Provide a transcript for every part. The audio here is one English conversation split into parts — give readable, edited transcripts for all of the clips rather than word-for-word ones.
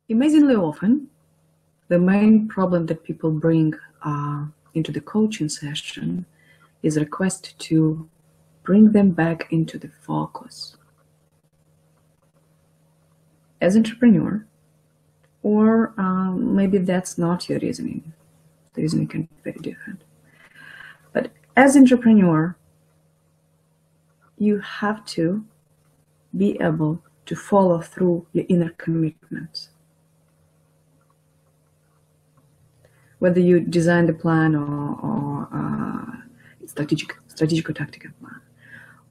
Amazingly often, the main problem that people bring into the coaching session is a request to bring them back into the focus. As an entrepreneur, or maybe that's not your reasoning. The reasoning can be very different. But as an entrepreneur, you have to be able to follow through your inner commitments. Whether you design the plan or strategic or tactical plan,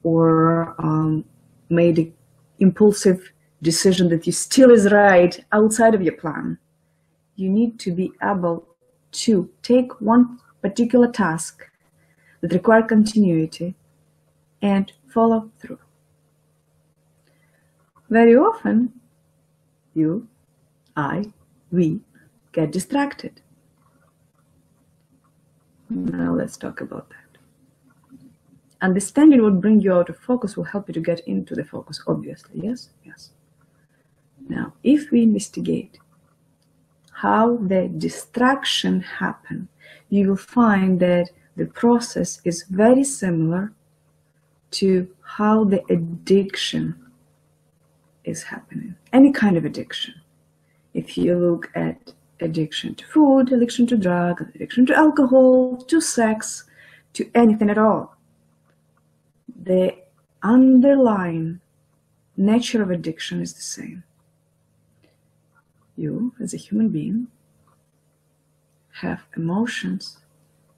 or made an impulsive decision that you still is right outside of your plan, you need to be able to take one particular task that requires continuity and follow through. Very often, we get distracted. Now let's talk about that. Understanding what brings you out of focus will help you to get into the focus, obviously, yes? Yes. Now, if we investigate how the distraction happens, you will find that the process is very similar to how the addiction is happening. Any kind of addiction. If you look at addiction to food, addiction to drugs, addiction to alcohol, to sex, to anything at all, the underlying nature of addiction is the same. You, as a human being, have emotions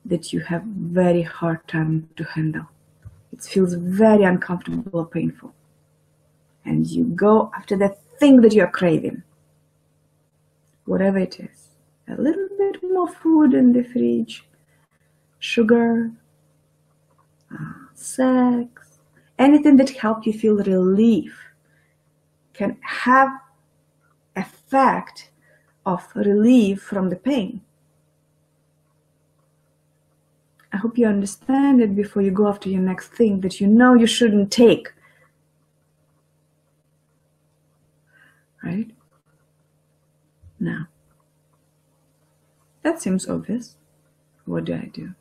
that you have very hard time to handle. It feels very uncomfortable or painful. And you go after that thing that you're craving. Whatever it is. A little bit more food in the fridge, sugar, sex, anything that helps you feel relief can have effect of relief from the pain. I hope you understand it before you go after your next thing that you know you shouldn't take. Right? Now, that seems obvious. What do I do?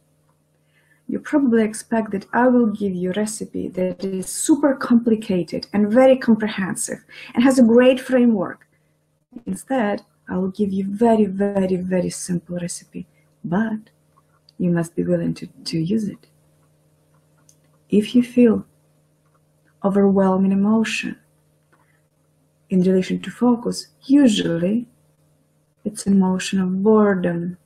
You probably expect that I will give you a recipe that is super complicated and very comprehensive and has a great framework. Instead, I will give you very, very, very simple recipe, but you must be willing to use it. If you feel overwhelming emotion in relation to focus, usually it's emotion of boredom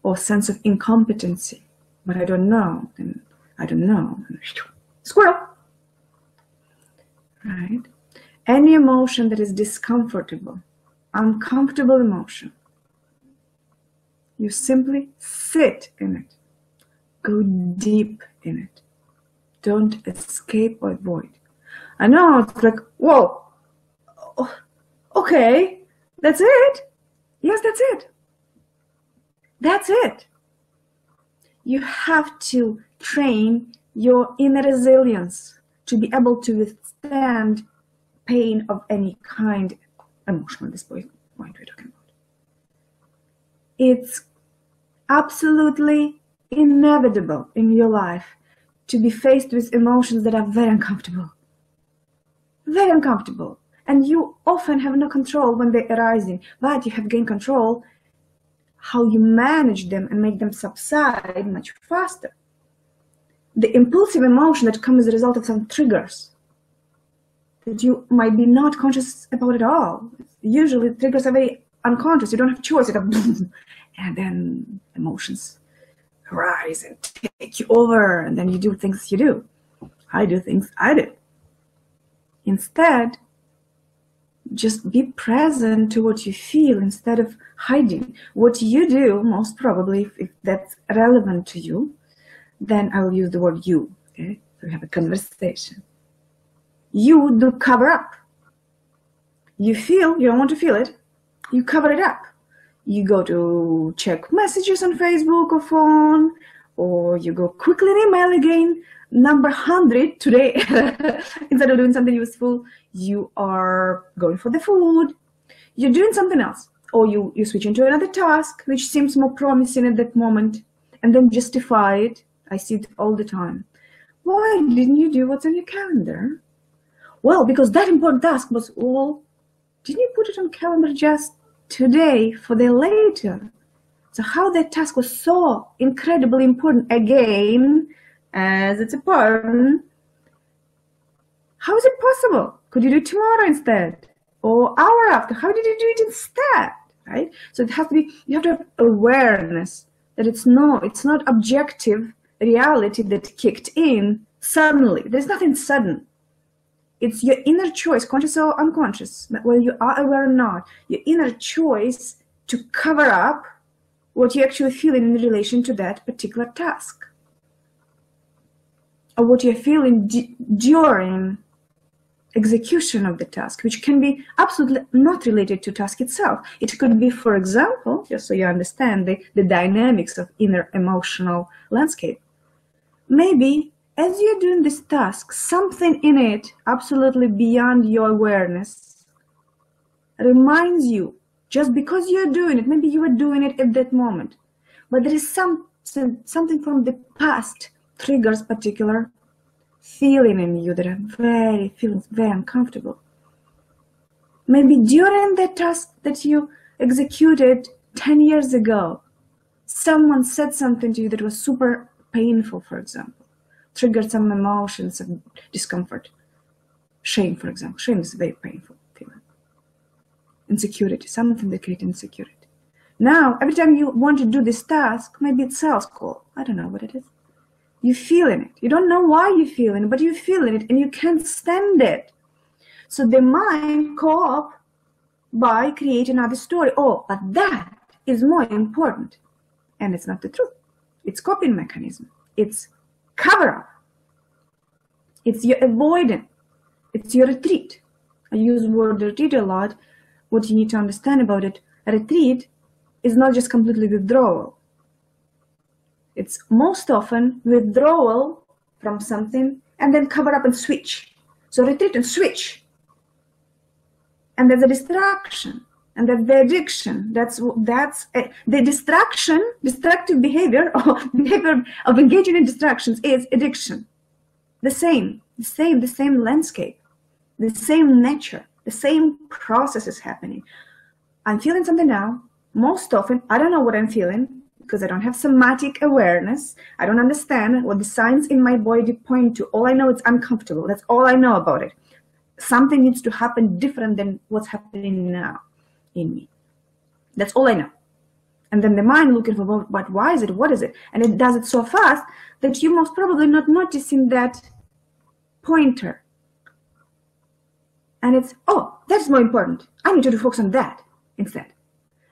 or sense of incompetency. But I don't know, and I don't know. Squirrel! Right? Any emotion that is discomfortable, uncomfortable emotion, you simply sit in it. Go deep in it. Don't escape or avoid. I know, it's like, whoa, okay, that's it. Yes, that's it. That's it. You have to train your inner resilience to be able to withstand pain of any kind, emotional at this point we're talking about. It's absolutely inevitable in your life to be faced with emotions that are very uncomfortable. Very uncomfortable. And you often have no control when they're arising, but you have gained control how you manage them and make them subside much faster. The impulsive emotion that comes as a result of some triggers that you might be not conscious about at all. Usually triggers are very unconscious. You don't have choice. You go boom, and then emotions rise and take you over, and then you do things you do. I do things I do. Instead, just be present to what you feel instead of hiding. What you do, most probably, if that's relevant to you, then I will use the word you. Okay? So we have a conversation. You do cover up. You feel, you don't want to feel it, you cover it up. You go to check messages on Facebook or phone, or you go quickly in email again, number 100 today. Instead of doing something useful, you are going for the food, you're doing something else, or you switch into another task which seems more promising at that moment, and then justify it. I see it all the time. Why didn't you do what's on your calendar? Well, because that important task was, well, didn't you put it on calendar just today for the later? So how that task was so incredibly important again, as it's important, how is it possible? Could you do it tomorrow instead? Or hour after? How did you do it instead? Right? So it has to be, you have to have awareness that it's not objective reality that kicked in suddenly. There's nothing sudden. It's your inner choice, conscious or unconscious, whether you are aware or not, your inner choice to cover up what you actually feel in relation to that particular task, or what you're feeling during execution of the task, which can be absolutely not related to task itself. It could be, for example, just so you understand the dynamics of inner emotional landscape, maybe as you're doing this task, something in it, absolutely beyond your awareness, reminds you, just because you're doing it, maybe you were doing it at that moment, but there is something from the past triggers particular feeling in you that are feeling very uncomfortable. Maybe during that task that you executed 10 years ago, someone said something to you that was super painful, for example, triggered some emotions of discomfort. Shame, for example. Shame is a very painful feeling. Insecurity, something that creates insecurity. Now, every time you want to do this task, maybe it's sales call. I don't know what it is. You feel in it. You don't know why you feel in it, but you feel in it and you can't stand it. So the mind co-op by creating another story. Oh, but that is more important. And it's not the truth. It's coping mechanism. It's cover-up. It's your avoidance. It's your retreat. I use the word retreat a lot. What you need to understand about it, a retreat is not just completely withdrawal. It's most often withdrawal from something and then cover up and switch. So retreat and switch. And there's a distraction. And that's the addiction. That's the destructive behavior or behavior of engaging in distractions is addiction. The same landscape, the same nature, the same process is happening. I'm feeling something now. Most often, I don't know what I'm feeling because I don't have somatic awareness. I don't understand what the signs in my body point to. All I know is uncomfortable. That's all I know about it. Something needs to happen different than what's happening now in me. That's all I know. And then the mind looking for, but why is it? What is it? And it does it so fast that you most probably not noticing that pointer. And it's, oh, that's more important. I need to focus on that instead.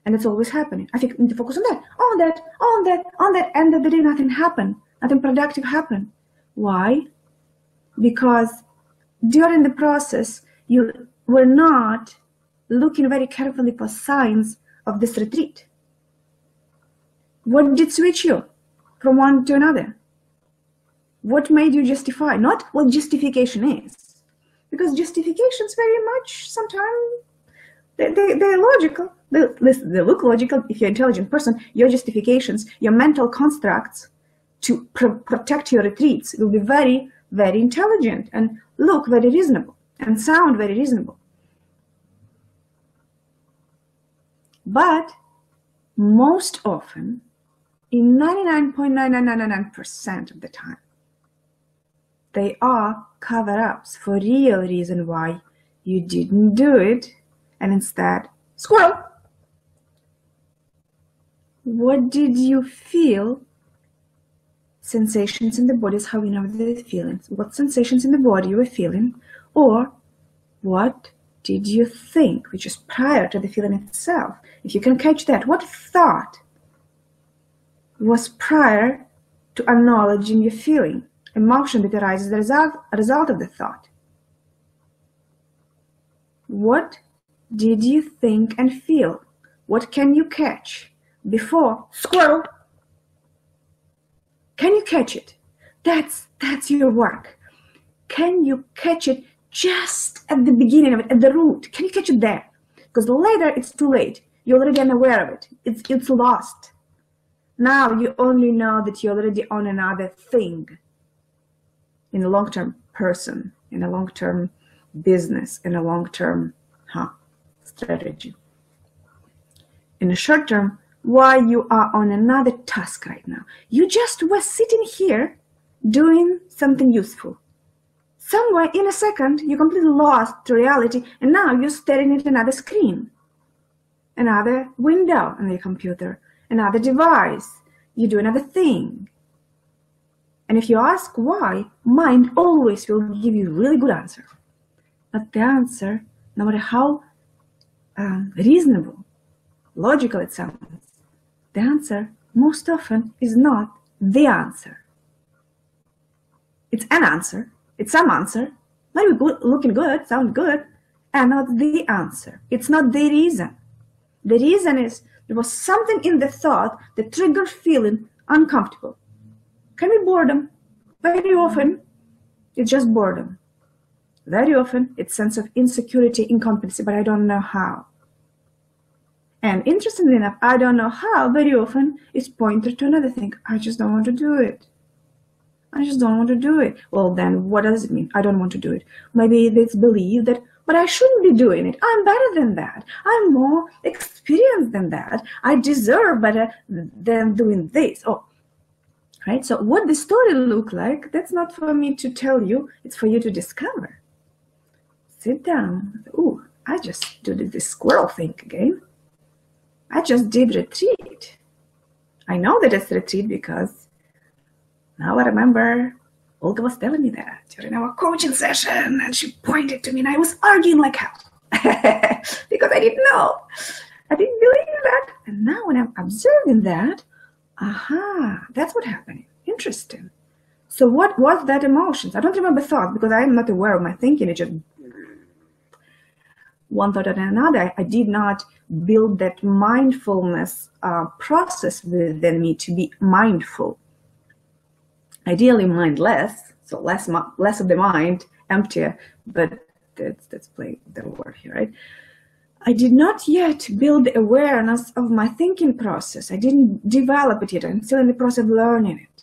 And it's always happening. I think I need to focus on that, on that, on that, on that. End of the day, nothing happened. Nothing productive happened. Why? Because during the process, you were not looking very carefully for signs of this retreat. What did switch you from one to another? What made you justify? Not what justification is. Because justifications very much sometimes, they're logical. They look logical. If you're an intelligent person, your justifications, your mental constructs to protect your retreats will be very, very intelligent and look very reasonable and sound very reasonable. But most often, in 99.9999% of the time, they are cover-ups for real reason why you didn't do it, and instead, squirrel. What did you feel? Sensations in the body is how we know the feelings. What sensations in the body you were feeling, or what did you think, which is prior to the feeling itself? If you can catch that, what thought was prior to acknowledging your feeling? Emotion that arises as a result of the thought. What did you think and feel? What can you catch before squirrel? Can you catch it? That's your work. Can you catch it just at the beginning of it, at the root? Can you catch it there? Because later it's too late. You're already unaware of it. It's lost. Now you only know that you're already on another thing. In a long-term person, in a long-term business, in a long-term strategy. In a short term, why you are on another task right now. You just were sitting here doing something useful. Somewhere in a second, you completely lost to reality, and now you're staring at another screen, another window on your computer, another device. You do another thing. And if you ask why, mind always will give you a really good answer. But the answer, no matter how reasonable, logical it sounds, the answer most often is not the answer. It's an answer. It's some answer. Might be good, looking good, sound good, and not the answer. It's not the reason. The reason is there was something in the thought that triggered feeling uncomfortable. Can be boredom. Very often, it's just boredom. Very often, it's sense of insecurity, incompetency, but I don't know how. And interestingly enough, I don't know how very often is pointed to another thing. I just don't want to do it. I just don't want to do it. Well, then what does it mean? I don't want to do it. Maybe it's believed that, but I shouldn't be doing it. I'm better than that. I'm more experienced than that. I deserve better than doing this. Oh, right? So what the story look like, that's not for me to tell you. It's for you to discover. Sit down. Ooh, I just did this squirrel thing again. I just did retreat. I know that it's retreat because now I remember Olga was telling me that during our coaching session, and she pointed to me and I was arguing like hell because I didn't know. I didn't believe that. And now when I'm observing that, that's what happened. Interesting. So what was that emotions? I don't remember thought because I'm not aware of my thinking. It just one thought and another. I did not build that mindfulness process within me to be mindful. Ideally mindless, so less of the mind, emptier, but that's playing the word here, right? I did not yet build the awareness of my thinking process. I didn't develop it yet. I'm still in the process of learning it.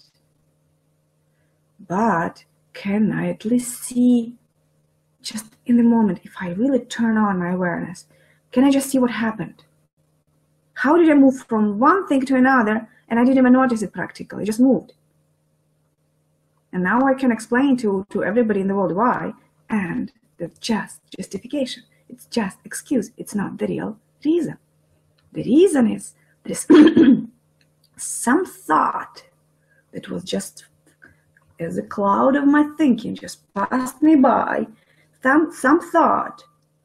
But can I at least see just in the moment, if I really turn on my awareness, can I just see what happened? How did I move from one thing to another and I didn't even notice it practically, it just moved. And now I can explain to everybody in the world why, and that's just justification. It's just excuse. It's not the real reason. The reason is there's some thought that was just as a cloud of my thinking just passed me by. Some thought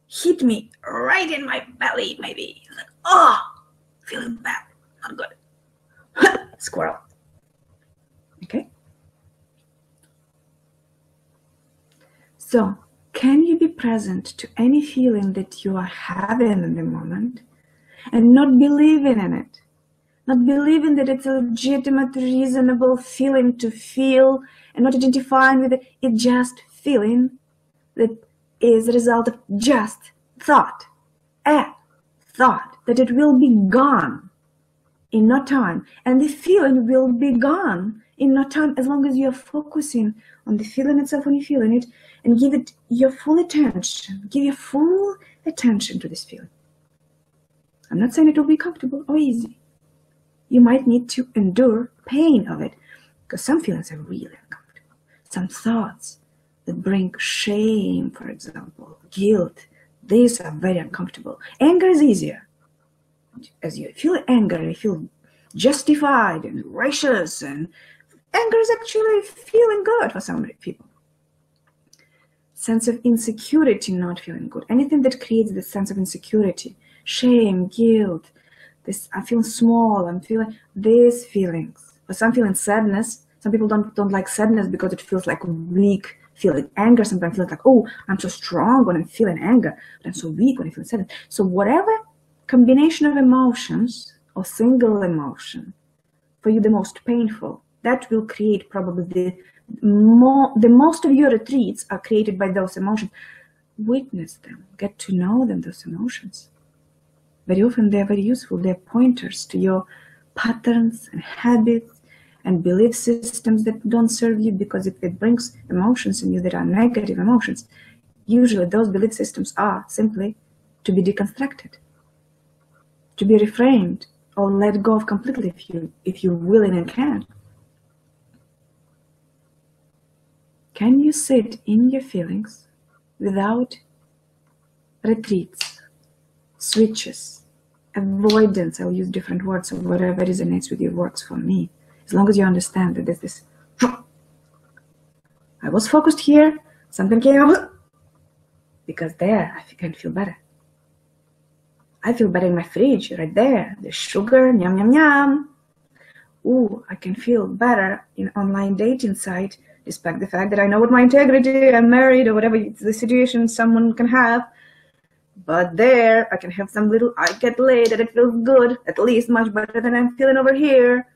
hit me right in my belly, maybe. Like, oh, feeling bad, not good. Squirrel. Okay? So, can you be present to any feeling that you are having in the moment and not believing in it? Not believing that it's a legitimate, reasonable feeling to feel and not identifying with it. It's just feeling that is a result of just thought. A thought that it will be gone in no time. And the feeling will be gone in no time as long as you're focusing on the feeling itself when you're feeling it and give it your full attention. Give your full attention to this feeling. I'm not saying it will be comfortable or easy. You might need to endure pain of it because some feelings are really uncomfortable. Some thoughts that bring shame, for example, guilt, these are very uncomfortable. Anger is easier. As you feel anger, you feel justified and righteous, and anger is actually feeling good for some people. Sense of insecurity, not feeling good. Anything that creates this sense of insecurity, shame, guilt, this I'm feeling small, I'm feeling these feelings. For some feeling sadness. Some people don't like sadness because it feels like weak. Feeling anger sometimes feels like, oh, I'm so strong when I'm feeling anger, but I'm so weak when I feel sadness. So whatever combination of emotions or single emotion for you the most painful, that will create probably the most of your retreats are created by those emotions. Witness them, get to know them, those emotions. Very often they are very useful. They're pointers to your patterns and habits and belief systems that don't serve you, because if it brings emotions in you that are negative emotions, usually those belief systems are simply to be deconstructed, to be reframed or let go of completely if you're willing and can. Can you sit in your feelings without retreats, switches, avoidance? I'll use different words, so whatever resonates with you works for me. As long as you understand that there's this, I was focused here, something came up, because there I can feel better. I feel better in my fridge, right there. There's sugar, yum, yum, yum. Ooh, I can feel better in online dating site, despite the fact that I know what my integrity, I'm married, or whatever the situation someone can have. But there, I can have some little, I get laid, and it feels good, at least much better than I'm feeling over here.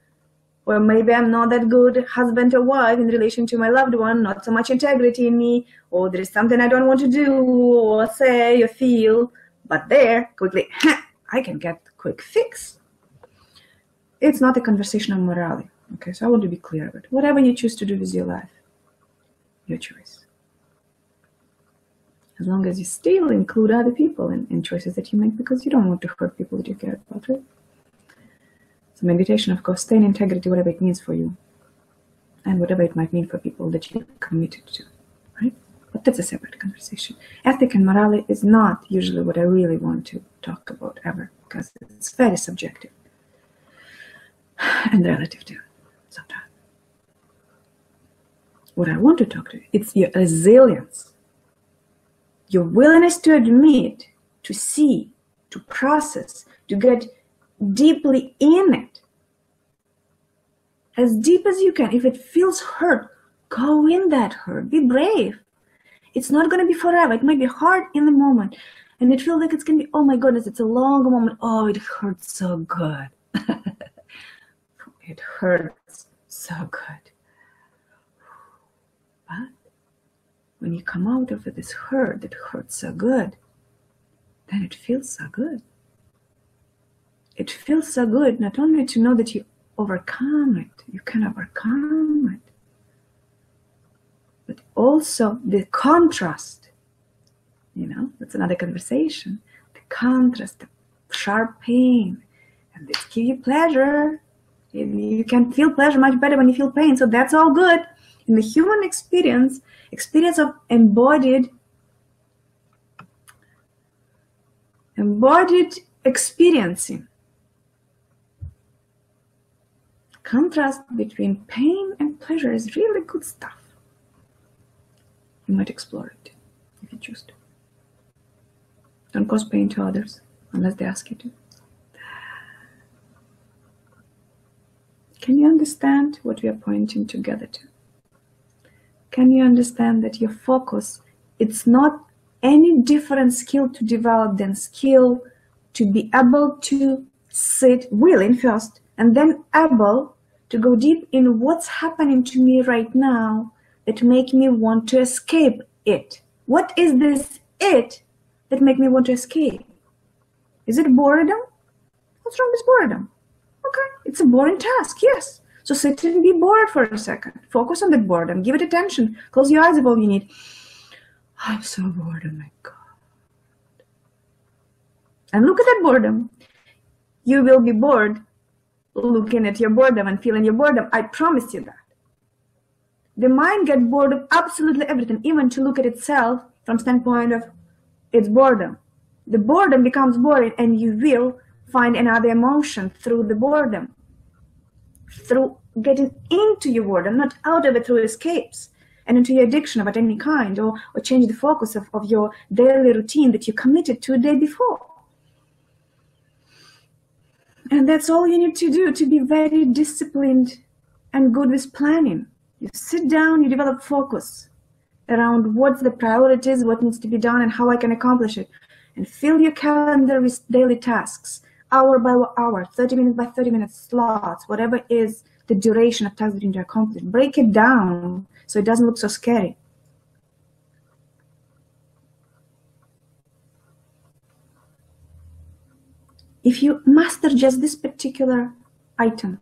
Or maybe I'm not that good husband or wife in relation to my loved one, not so much integrity in me, or there is something I don't want to do, or say, or feel. But there, quickly, I can get a quick fix. It's not a conversation on morality, okay? So I want to be clear about it. Whatever you choose to do with your life, your choice. As long as you still include other people in choices that you make, because you don't want to hurt people that you care about, right? So meditation, of course, stay in integrity, whatever it means for you, and whatever it might mean for people that you're committed to, right? But that's a separate conversation. Ethic and morality is not usually what I really want to talk about ever, because it's very subjective and relative too, sometimes. What I want to talk to, it's your resilience, your willingness to admit, to see, to process, to get deeply in it, as deep as you can. If it feels hurt, go in that hurt, be brave. It's not going to be forever. It might be hard in the moment, and it feels like it's going to be, oh my goodness, it's a long moment. Oh, it hurts so good. It hurts so good. But when you come out of this hurt that hurts so good, then it feels so good. It feels so good not only to know that you overcome it, you can overcome it, but also the contrast, that's another conversation. The contrast, the sharp pain, and this gives you pleasure. You can feel pleasure much better when you feel pain, so that's all good. In the human experience of embodied experiencing, contrast between pain and pleasure is really good stuff. You might explore it if you choose to. Don't cause pain to others unless they ask you to. Can you understand what we are pointing together to? Can you understand that your focus, it's not any different skill to develop than skill to be able to sit, willing first, and then able to go deep in what's happening to me right now that make me want to escape it. What is this it that make me want to escape? Is it boredom? What's wrong with boredom? Okay, it's a boring task, yes. So sit and be bored for a second. Focus on the boredom. Give it attention. Close your eyes if all you need. I'm so bored, oh my God. And look at that boredom. You will be bored looking at your boredom and feeling your boredom. I promise you that. The mind gets bored of absolutely everything, even to look at itself from standpoint of its boredom. The boredom becomes boring, and you will find another emotion through the boredom, through getting into your boredom, not out of it through escapes and into your addiction of any kind, or change the focus of your daily routine that you committed to a day before. And that's all you need to do to be very disciplined and good with planning. You sit down, you develop focus around what's the priorities, what needs to be done, and how I can accomplish it. And fill your calendar with daily tasks, hour by hour, 30 minutes by 30 minutes slots, whatever is the duration of tasks that you need to accomplish. Break it down so it doesn't look so scary. If you master just this particular item,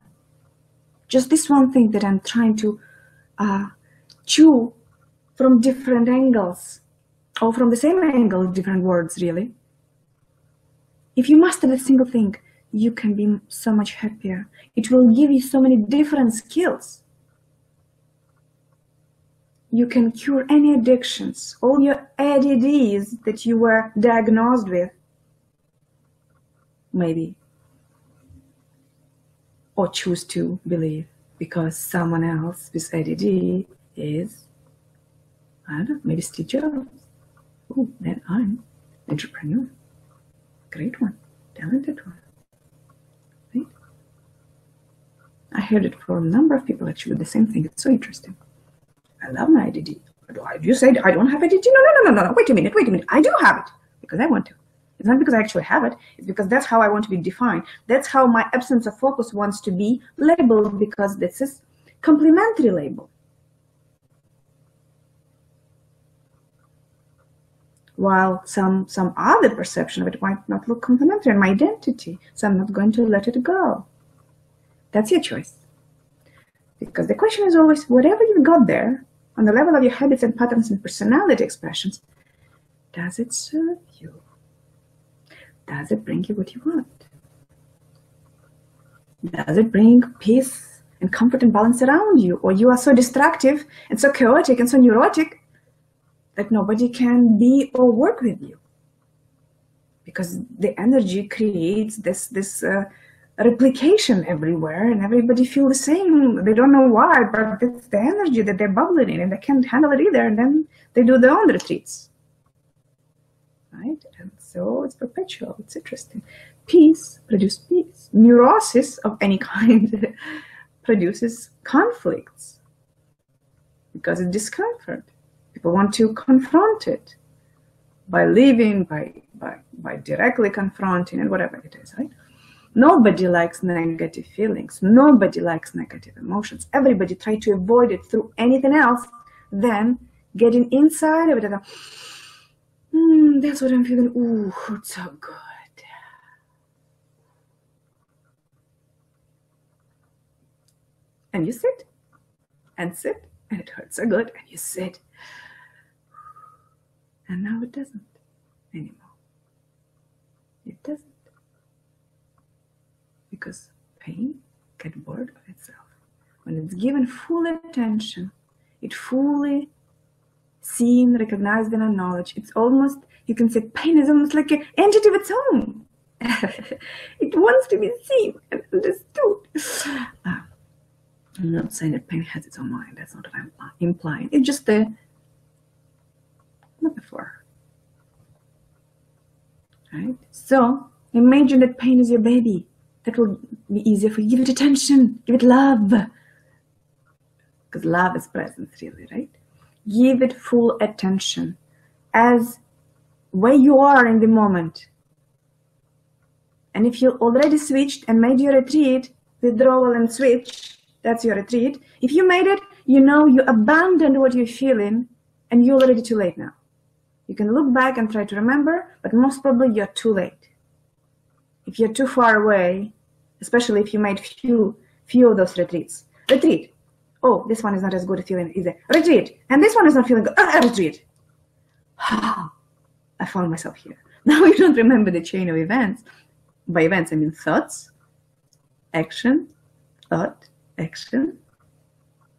just this one thing that I'm trying to chew from different angles, or from the same angle, different words really. If you master that single thing, you can be so much happier. It will give you so many different skills. You can cure any addictions, all your ADDs that you were diagnosed with, maybe, or choose to believe because someone else with ADD is, I don't know, maybe Steve Jobs. Oh, then I'm entrepreneur. Great one, talented one. Right? I heard it from a number of people actually, the same thing. It's so interesting. I love my ADD. You say I don't have ADD? No. Wait a minute. I do have it because I want to. It's not because I actually have it. It's because that's how I want to be defined. That's how my absence of focus wants to be labeled, because this is complementary label. While some other perception of it might not look complementary in my identity. So I'm not going to let it go. That's your choice. Because the question is always, whatever you've got there, on the level of your habits and patterns and personality expressions, does it serve you? Does it bring you what you want? Does it bring peace and comfort and balance around you? Or you are so destructive and so chaotic and so neurotic that nobody can be or work with you? Because the energy creates this replication everywhere, and everybody feel the same. They don't know why, but it's the energy that they're bubbling in, and they can't handle it either, and then they do their own retreats. Right? And so it's perpetual. It's interesting. Peace produces peace. Neurosis of any kind produces conflicts because it's discomfort. People want to confront it by living, by directly confronting, and whatever it is, right? Nobody likes negative feelings. Nobody likes negative emotions. Everybody tries to avoid it through anything else than getting inside of it. And that's what I'm feeling. Ooh, it's so good. And you sit, and it hurts so good, and you sit. And now it doesn't anymore. It doesn't. Because pain gets bored of itself. When it's given full attention, it fully seen, recognized, and acknowledged. It's almost, you can say, pain is almost like an entity of its own. It wants to be seen and understood. I'm not saying that pain has its own mind. That's not what I'm implying. It's just a metaphor. Right? So imagine that pain is your baby. That will be easier for you. Give it attention. Give it love. Because love is presence, really, right? Give it full attention as where you are in the moment. And if you already switched and made your retreat, withdrawal and switch, that's your retreat. If you made it, you know you abandoned what you're feeling, and you're already too late now. You can look back and try to remember, but most probably you're too late. If you're too far away, especially if you made few of those retreats. Retreat. Oh, this one is not as good a feeling either. Retreat. And this one is not feeling good. Retreat. I found myself here. Now you don't remember the chain of events. By events, I mean thoughts, action, thought, action,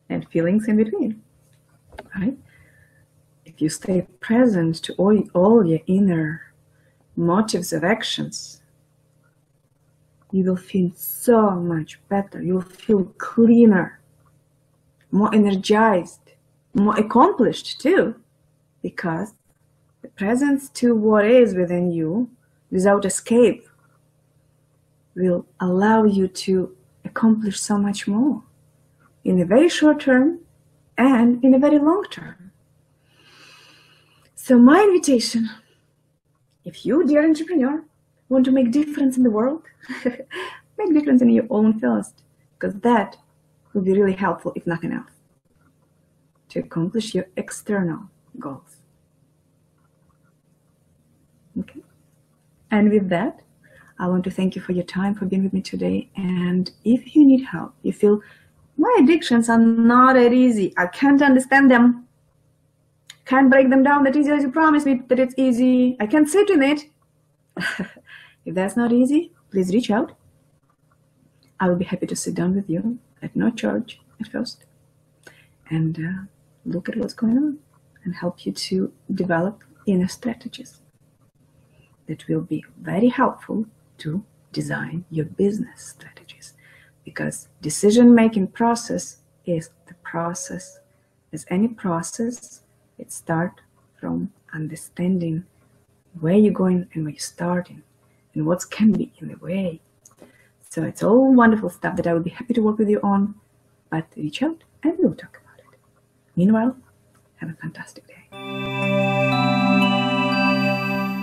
and feelings in between. Right? If you stay present to all your inner motives of actions, you will feel so much better. You will feel cleaner, more energized, more accomplished too, because the presence to what is within you without escape will allow you to accomplish so much more in a very short term and in a very long term. So my invitation, if you, dear entrepreneur, want to make difference in the world, make difference in your own first, because that will be really helpful, if nothing else, to accomplish your external goals. Okay? And with that, I want to thank you for your time, for being with me today. And if you need help, you feel my addictions are not that easy, I can't understand them, can't break them down that easy as you promised me that it's easy, I can't sit in it. If that's not easy, please reach out. I will be happy to sit down with you at no charge at first and look at what's going on and help you to develop inner strategies that will be very helpful to design your business strategies, because decision-making process is the process. As any process, it starts from understanding where you're going and where you're starting and what can be in the way. So it's all wonderful stuff that I would be happy to work with you on, but reach out and we'll talk about it. Meanwhile, have a fantastic day.